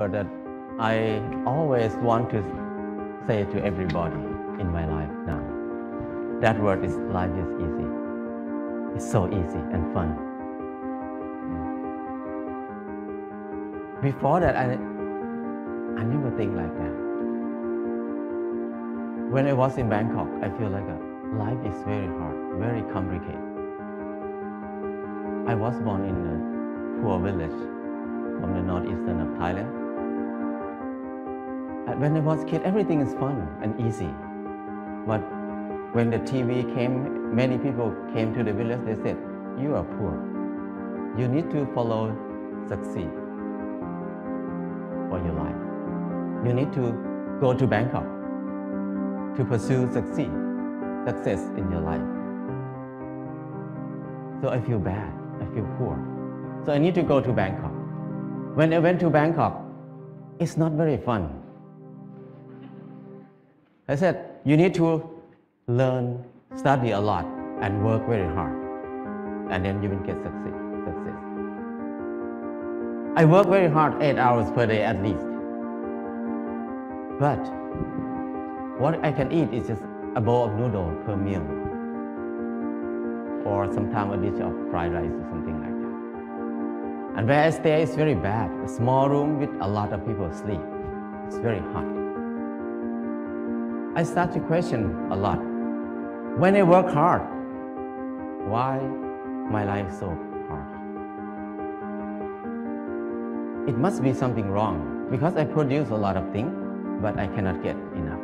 that I always want to say to everybody in my life now. That word is life is easy. It's so easy and fun. Before that, I never think like that. When I was in Bangkok, I feel like life is very hard, very complicated. I was born in a poor village from the northeastern of Thailand. When I was a kid, everything is fun and easy. But when the TV came, many people came to the village, they said, you are poor. You need to follow succeed for your life. You need to go to Bangkok to pursue success in your life. So I feel bad, I feel poor. So I need to go to Bangkok. When I went to Bangkok, it's not very fun. I said, you need to learn, study a lot, and work very hard. And then you will get success. I work very hard, 8 hours per day at least. But what I can eat is just a bowl of noodle per meal. Or sometimes a dish of fried rice or something like that. And where I stay is very bad. A small room with a lot of people sleep. It's very hot. I start to question a lot. When I work hard, why my life so hard? It must be something wrong because I produce a lot of things, but I cannot get enough.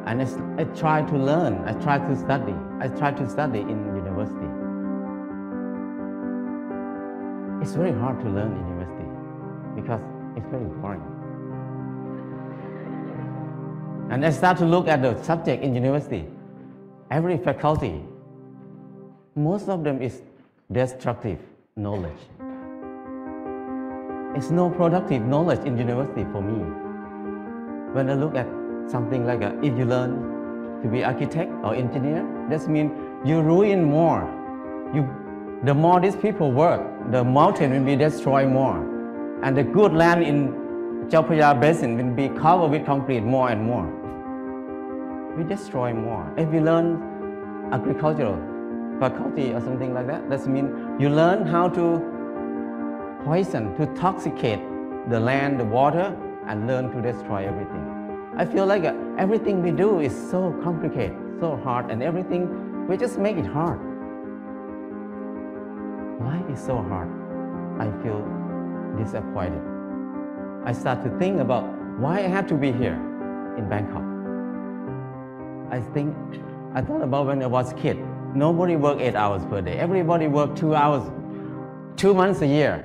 And I try to learn, I try to study. I try to study in university. It's very hard to learn in university because it's very boring. And I start to look at the subject in university. Every faculty, most of them is destructive knowledge. It's no productive knowledge in university for me. When I look at something like if you learn to be architect or engineer, that means you ruin more. The more these people work, the mountain will be destroyed more. And the good land in Chao Phraya Basin will be covered with concrete more and more. We destroy more. If you learn agricultural faculty or something like that, that means you learn how to poison, to toxicate the land, the water, and learn to destroy everything. I feel like everything we do is so complicated, so hard, and everything, we just make it hard. Life is so hard. I feel disappointed. I start to think about why I have to be here in Bangkok. I thought about when I was a kid. Nobody worked 8 hours per day. Everybody worked 2 hours, 2 months a year.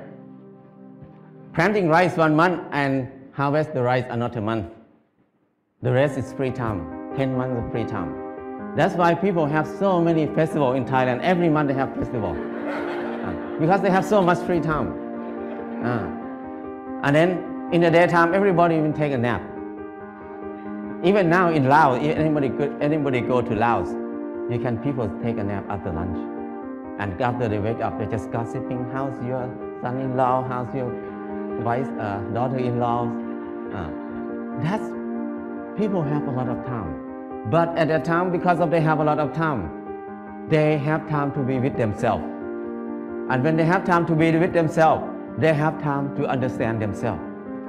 Planting rice 1 month and harvest the rice another month. The rest is free time, 10 months of free time. That's why people have so many festivals in Thailand. Every month they have festival. Because they have so much free time. And then in the daytime, everybody will take a nap. Even now in Laos, if anybody go to Laos, people take a nap after lunch. And after they wake up, they're just gossiping, how's your son-in-law, how's your wife, daughter-in-law. People have a lot of time. But at that time, because they have a lot of time, they have time to be with themselves. And when they have time to be with themselves, they have time to understand themselves.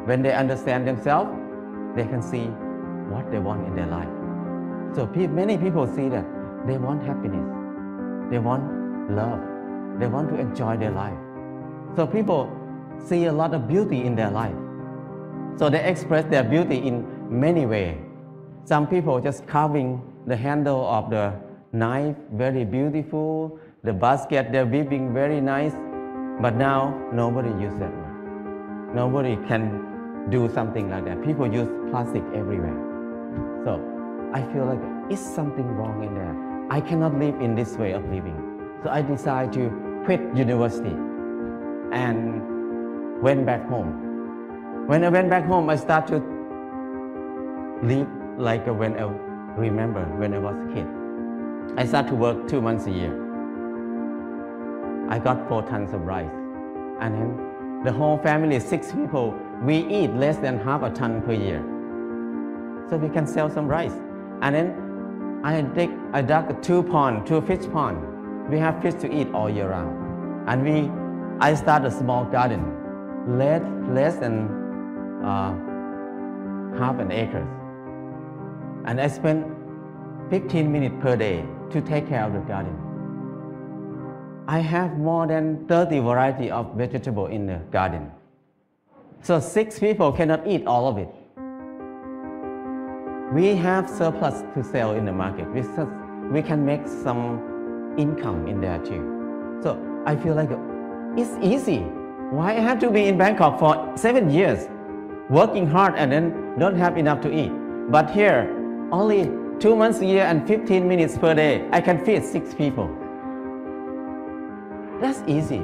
When they understand themselves, they can see what they want in their life. So many people see that they want happiness, they want love, they want to enjoy their life. So people see a lot of beauty in their life. So they express their beauty in many ways. Some people just carving the handle of the knife, very beautiful, the basket they're weaving, very nice. But now nobody uses that one. Nobody can do something like that. People use plastic everywhere. So I feel like it's something wrong in there. I cannot live in this way of living. So I decided to quit university and went back home. When I went back home, I started to live like when I remember when I was a kid. I started to work 2 months a year. I got 4 tons of rice. And then The whole family, 6 people, we eat less than half a ton per year. So we can sell some rice. And then I dug 2 fish pond. We have fish to eat all year round. And I started a small garden, less than half an acre. And I spent 15 minutes per day to take care of the garden. I have more than 30 varieties of vegetables in the garden. So 6 people cannot eat all of it. We have surplus to sell in the market. We can make some income in there too. So I feel like it's easy. Why I have to be in Bangkok for 7 years, working hard and then don't have enough to eat? But here, only 2 months a year and 15 minutes per day, I can feed 6 people. That's easy.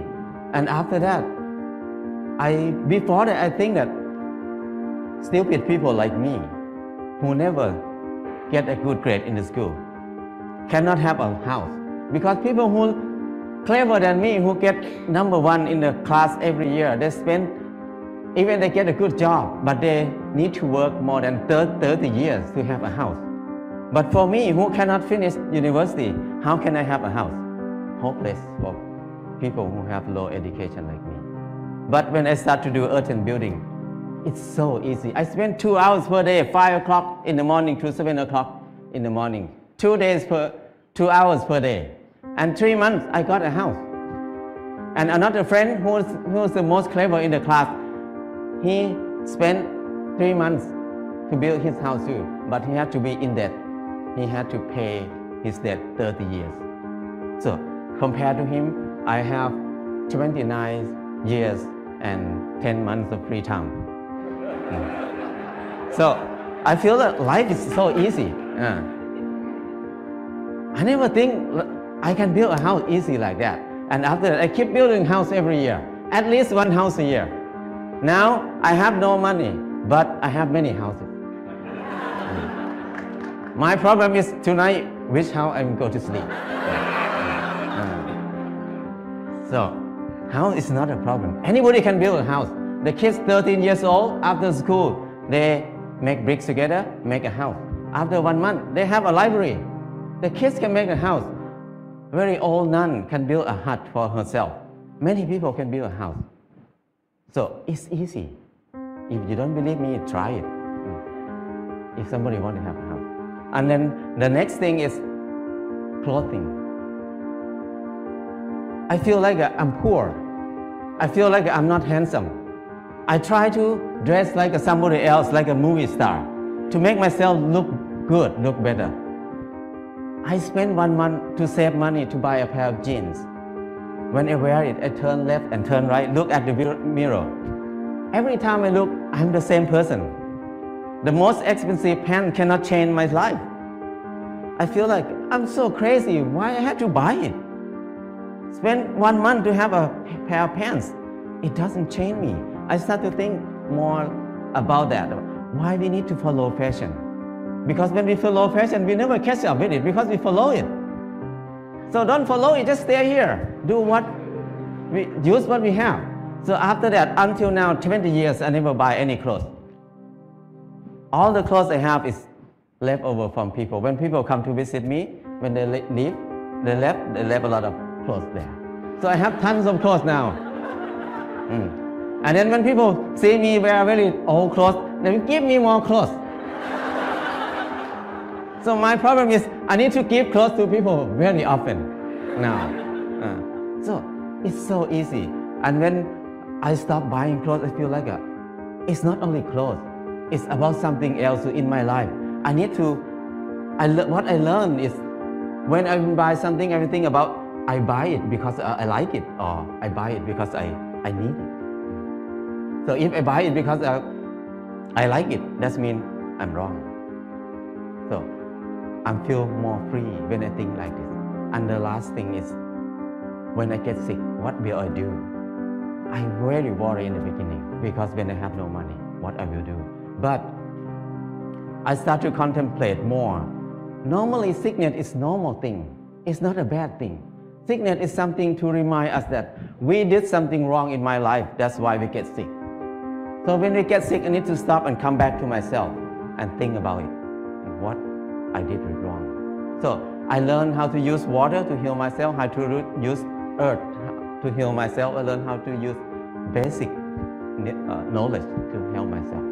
And after that, before that, I think that stupid people like me, who never get a good grade in the school, cannot have a house. Because people who clever than me, who get number 1 in the class every year, even they get a good job, but they need to work more than 30 years to have a house. But for me, who cannot finish university, how can I have a house? Hopeless for people who have low education like me. But when I start to do earth and building, it's so easy. I spend 2 hours per day, 5 o'clock in the morning to 7 o'clock in the morning. 2 hours per day. And 3 months, I got a house. And another friend who's the most clever in the class, he spent 3 months to build his house too, but he had to be in debt. He had to pay his debt 30 years. So compared to him, I have 29 years and 10 months of free time. So I feel that life is so easy. I never think I can build a house easy like that. And after that, I keep building house every year, at least 1 house a year. Now I have no money, but I have many houses. My problem is tonight, which house I'm going to sleep. So house is not a problem. Anybody can build a house. The kids 13 years old, after school, they make bricks together, make a house. After 1 month, they have a library. The kids can make a house. Very old nun can build a hut for herself. Many people can build a house. So it's easy. If you don't believe me, try it. If somebody wants to have a house. And then the next thing is clothing. I feel like I'm poor. I feel like I'm not handsome. I try to dress like somebody else, like a movie star, to make myself look good, look better. I spend 1 month to save money to buy a pair of jeans. When I wear it, I turn left and turn right, look at the mirror. Every time I look, I'm the same person. The most expensive pants cannot change my life. I feel like I'm so crazy. Why I have to buy it? Spend 1 month to have a pair of pants. It doesn't change me. I start to think more about that. Why we need to follow fashion? Because when we follow fashion, we never catch up with it because we follow it. So don't follow it, just stay here. Use what we have. So after that, until now, 20 years, I never buy any clothes. All the clothes I have is left over from people. When people come to visit me, when they leave, they left a lot of clothes there. So I have tons of clothes now. And then when people see me wear very old clothes, they give me more clothes. So my problem is I need to give clothes to people very often now. So it's so easy. And when I stop buying clothes, I feel like it's not only clothes. It's about something else in my life. What I learned is when I buy something, everything about I buy it because I like it, or I buy it because I need it. So if I buy it because I like it, that means I'm wrong. So I feel more free when I think like this. And the last thing is, when I get sick, what will I do? I very worry in the beginning because when I have no money, what I will do. But I start to contemplate more. Normally, sickness is normal thing. It's not a bad thing. Sickness is something to remind us that we did something wrong in my life. That's why we get sick. So when we get sick, I need to stop and come back to myself and think about it, and what I did wrong. So I learned how to use water to heal myself, how to use earth to heal myself. I learned how to use basic knowledge to help myself.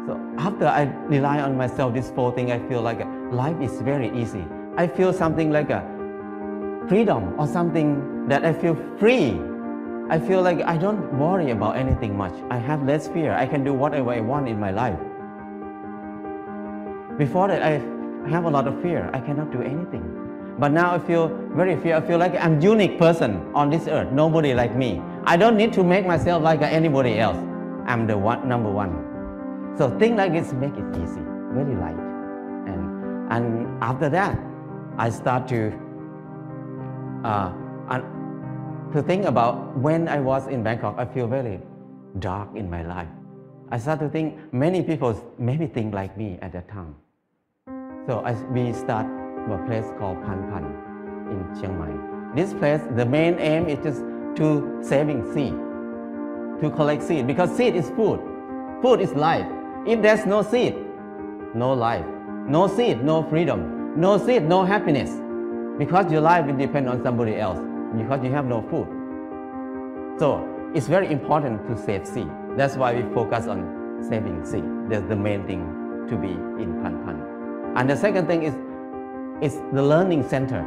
So after I rely on myself, these 4 things, I feel like life is very easy. I feel something like a freedom, or something that I feel free. I feel like I don't worry about anything much. I have less fear. I can do whatever I want in my life. Before that, I have a lot of fear. I cannot do anything. But now I feel very fear. I feel like I'm a unique person on this earth. Nobody like me. I don't need to make myself like anybody else. I'm the number one. So things like this make it easy, very light. And after that, I start to think about when I was in Bangkok. I feel very dark in my life. I start to think many people maybe think like me at that time. So we start a place called Pan Pan in Chiang Mai. This place, the main aim is just to saving seed, to collect seed, because seed is food. Food is life. If there's no seed, no life. No seed, no freedom. No seed, no happiness. Because your life will depend on somebody else, because you have no food. So it's very important to save seed. That's why we focus on saving seed. That's the main thing to be in Pan Pan. And the second thing is the learning center.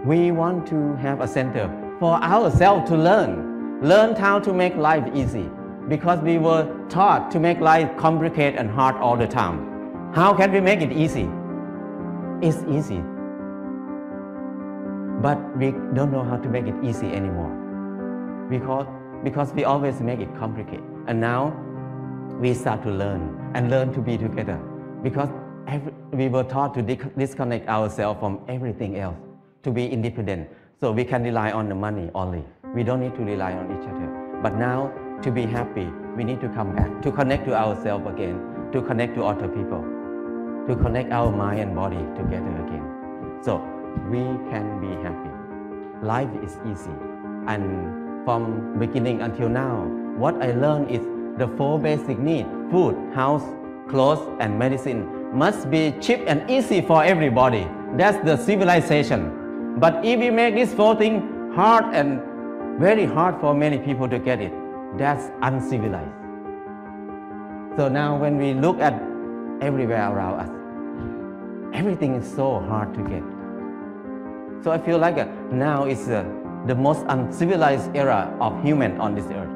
We want to have a center for ourselves to learn how to make life easy, because we were taught to make life complicated and hard all the time. How can we make it easy? It's easy, but we don't know how to make it easy anymore, because we always make it complicated. And now we start to learn to be together, because we were taught to disconnect ourselves from everything else, to be independent, so we can rely on the money only. We don't need to rely on each other. But now, to be happy, we need to come back, to connect to ourselves again, to connect to other people, to connect our mind and body together again, so we can be happy. Life is easy. And from beginning until now, what I learned is the 4 basic needs: food, house, clothes, and medicine must be cheap and easy for everybody. That's the civilization. But if we make these 4 things hard and very hard for many people to get it, that's uncivilized. So now when we look at everywhere around us, everything is so hard to get. So I feel like now is the most uncivilized era of human on this earth.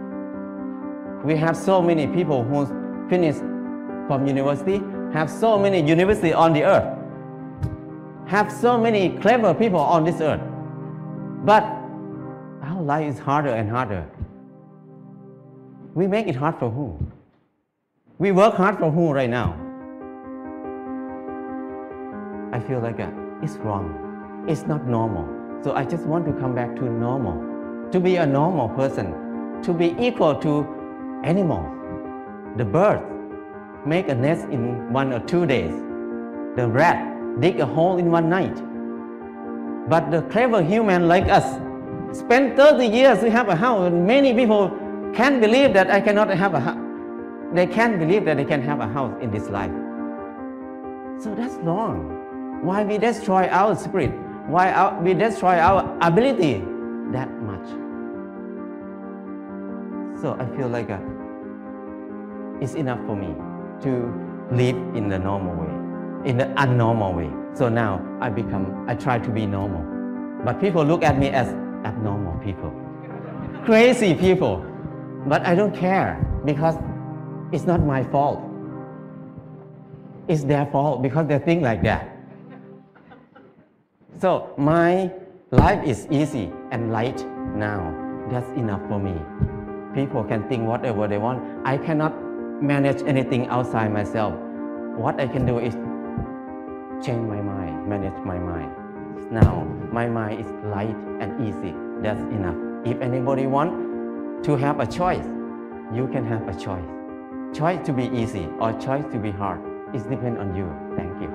We have so many people who finish from university, have so many universities on the earth, have so many clever people on this earth. But our life is harder and harder. We make it hard for who? We work hard for who right now? I feel like it's wrong. It's not normal. So I just want to come back to normal, to be a normal person, to be equal to animals. The bird make a nest in 1 or 2 days. The rat dig a hole in 1 night. But the clever human like us spend 30 years to have a house. Many people can't believe that I cannot have a house. They can't believe that they can have a house in this life. So that's wrong. Why we destroy our spirit? Why we destroy our ability that much? So I feel like it's enough for me to live in the normal way, in the unnormal way. So now I try to be normal. But people look at me as abnormal people, crazy people. But I don't care, because it's not my fault. It's their fault, because they think like that. So my life is easy and light now. That's enough for me. People can think whatever they want. I cannot manage anything outside myself. What I can do is change my mind, manage my mind. Now my mind is light and easy. That's enough. If anybody wants to have a choice, you can have a choice. Choice to be easy or choice to be hard. It depends on you. Thank you.